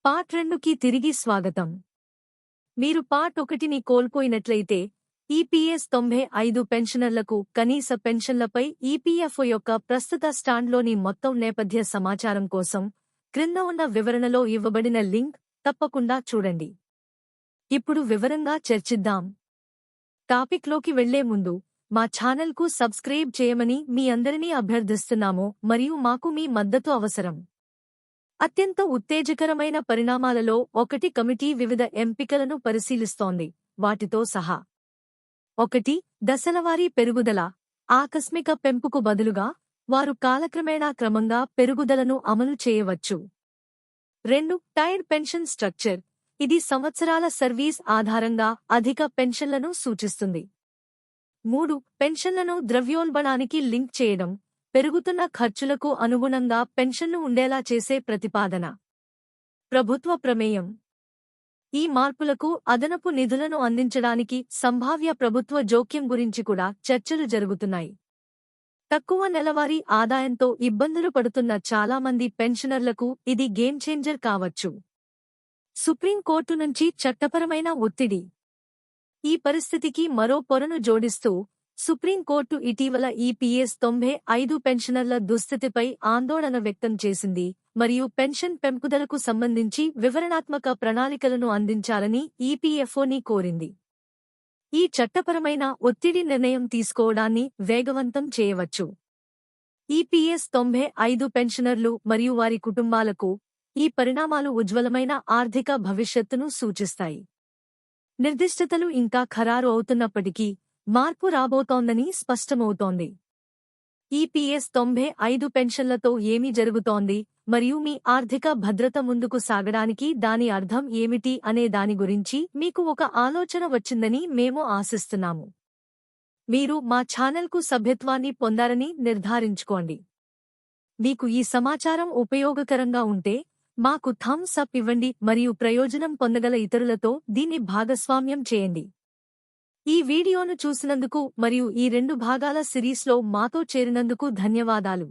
Part 2కి తిరిగి స్వాగతం. మీరు పార్ట్ 1ని కోల్పోయినట్లయితే ఈపీఎస్ 95 పెన్షనర్లకు కనీస పెన్షన్లపై ఈపీఎఫ్ఓ యొక్క ప్రస్తుత స్టాండ్లోని మొత్తం నేపథ్య సమాచారం కోసం క్రింద ఉన్న వివరణలో ఇవ్వబడిన లింక్ తప్పకుండా చూడండి. ఇప్పుడు వివరంగా చర్చిద్దాం. టాపిక్లోకి వెళ్లే ముందు మా ఛానల్కు సబ్స్క్రైబ్ చేయమని మీ అందరినీ అభ్యర్థిస్తున్నాము మరియు మాకు మీ మద్దతు అవసరం. అత్యంత ఉత్తేజకరమైన పరిణామాలలో ఒకటి కమిటీ వివిధ ఎంపికలను పరిశీలిస్తోంది, వాటితో సహా 1. దశలవారీ పెరుగుదల. ఆకస్మిక పెంపుకు బదులుగా వారు కాలక్రమేణా క్రమంగా పెరుగుదలను అమలు చేయవచ్చు. 2. Tired pension structure. ఇది సంవత్సరాల సర్వీస్ ఆధారంగా అధిక పెన్షన్లను సూచిస్తుంది. 3. పెన్షన్లను ద్రవ్యోల్బణానికి లింక్ చేయడం. పెరుగుతున్న ఖర్చులకు అనుగుణంగా పెన్షన్లు ఉండేలా చేసే ప్రతిపాదన. ప్రభుత్వ ప్రమేయం. ఈ మార్పులకు అదనపు నిధులను అందించడానికి సంభావ్య ప్రభుత్వ జోక్యం గురించి కూడా చర్చలు జరుగుతున్నాయి. తక్కువ నెలవారీ ఆదాయంతో ఇబ్బందులు పడుతున్న చాలామంది పెన్షనర్లకు ఇది గేమ్ చేంజర్ కావచ్చు. సుప్రీంకోర్టు నుంచి చట్టపరమైన ఒత్తిడి. ఈ పరిస్థితికి మరో పొరను జోడిస్తూ సుప్రీంకోర్టు ఇటీవల ఈపీఎస్ 95 పెన్షనర్ల దుస్థితిపై ఆందోళన వ్యక్తం చేసింది మరియు పెన్షన్ పెంపుదలకు సంబంధించి వివరణాత్మక ప్రణాళికలను అందించాలని ఈపీఎఫ్ఓని కోరింది. ఈ చట్టపరమైన ఒత్తిడి నిర్ణయం తీసుకోవడాన్ని వేగవంతం చేయవచ్చు. ఈపీఎస్ 95 పెన్షనర్లు మరియు వారి కుటుంబాలకు ఈ పరిణామాలు ఉజ్వలమైన ఆర్థిక భవిష్యత్తును సూచిస్తాయి. నిర్దిష్టతలు ఇంకా ఖరారు అవుతున్నప్పటికీ మార్పు రాబోతోందని స్పష్టమవుతోంది. ఈపీఎస్ 95 పెన్షన్లతో ఏమి జరుగుతోంది మరియు మీ ఆర్థిక భద్రత ముందుకు సాగడానికి దాని అర్థం ఏమిటి అనే దాని గురించి మీకు ఒక ఆలోచన వచ్చిందని మేము ఆశిస్తున్నాము. మీరు మా ఛానల్కు సభ్యత్వాన్ని పొందారని నిర్ధారించుకోండి. మీకు ఈ సమాచారం ఉపయోగకరంగా ఉంటే మాకు థమ్స్ అప్ ఇవ్వండి మరియు ప్రయోజనం పొందగల ఇతరులతో దీన్ని భాగస్వామ్యం చేయండి. ఈ వీడియోను చూసినందుకు మరియు ఈ 2 భాగాల సిరీస్లో మాతో చేరినందుకు ధన్యవాదాలు.